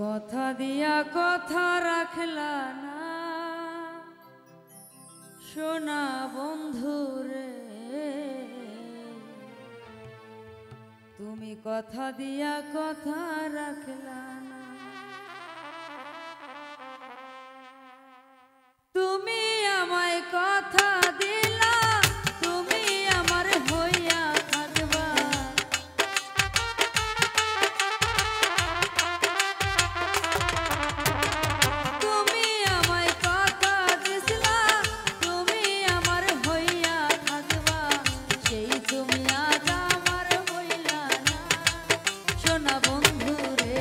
কথা দিয়া কথা রাখলা না সোনা বন্ধুরে, তুমি কথা দিয়া কথা রাখলা না। তুমি আমায় কথা দিলা, তুমি আমার হইয়া থাকবা। তুমি আমায় কথা দিছিলা, তুমি আমার হইয়া থাকবা। সেই তুমি আজ আমার হইলা না সোনা বন্ধুরে।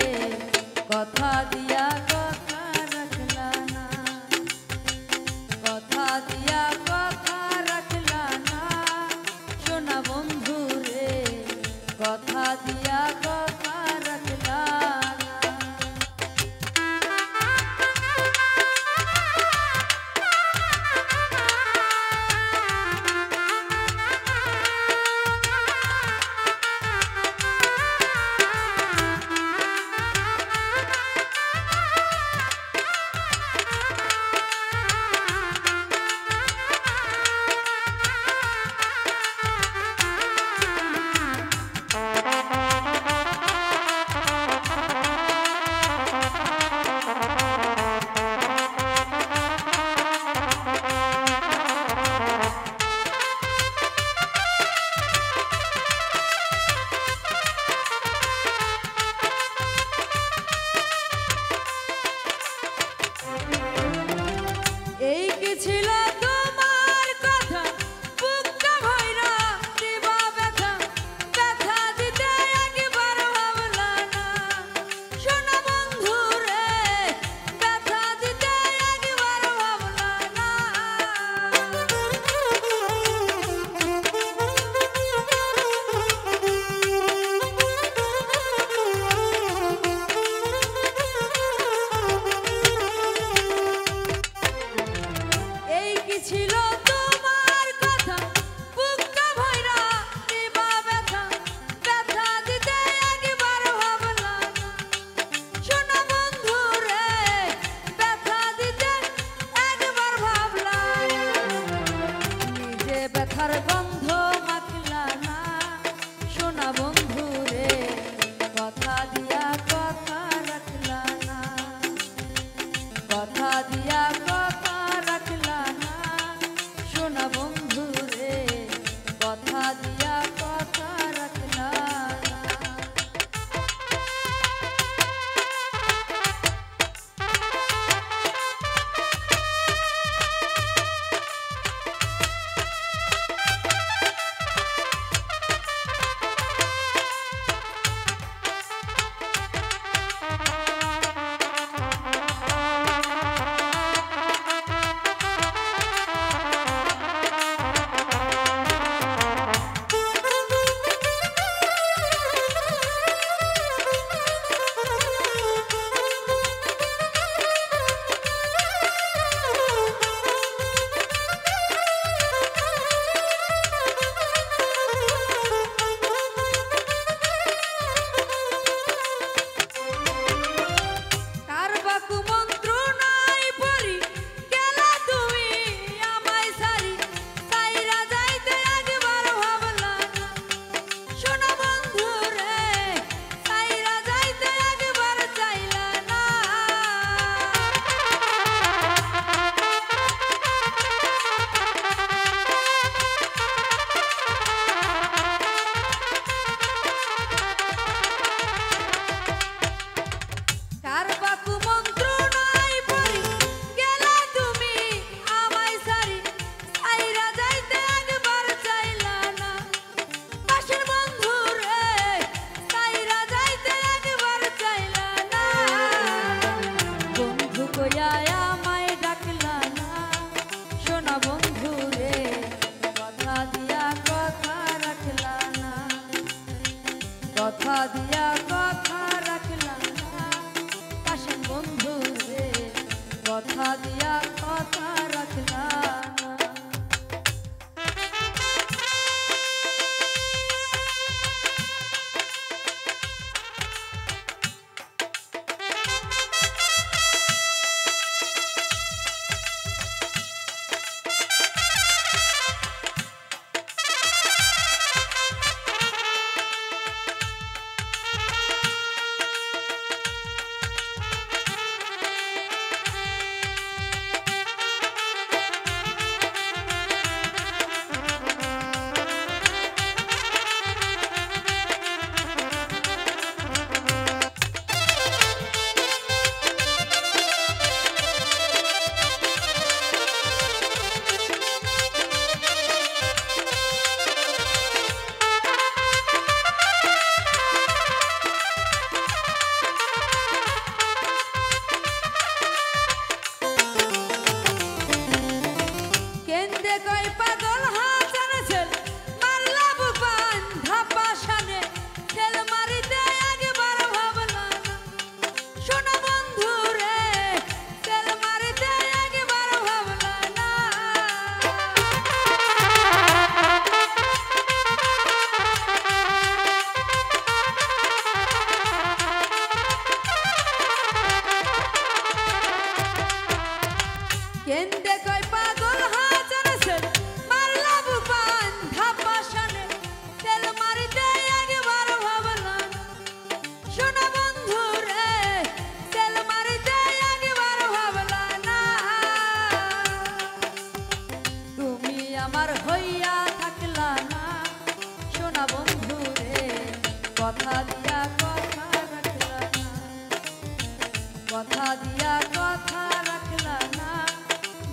কথা দিয়া কথা রাখলা না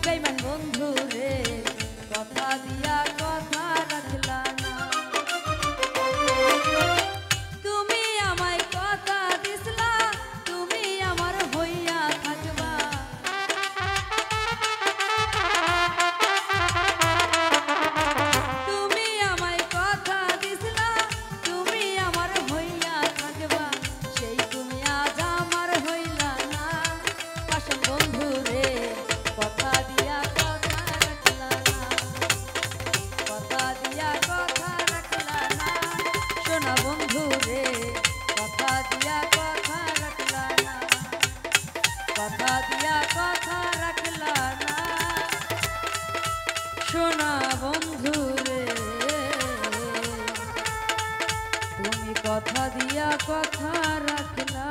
বেঈমান বন্ধু রে কথা দিয়া কথা রাখলা না তুমি আমায় কথা দিছলা তুমি আমার হইয়া থাকবা তুমি আমায় কথা দিছলা তুমি আমার হইয়া থাকবা সেই তুমি আজ আমার হইলা না পাশান বন্ধু রে কথা দিয়া কথা রাখলা না কথা দিয়া কথা রাখলা না সোনা বন্ধু রে কথা দিয়া কথা রাখলা না কথা দিয়া কথা রাখলা না সোনা বন্ধু রে তুমি কথা দিয়া কথা রাখলা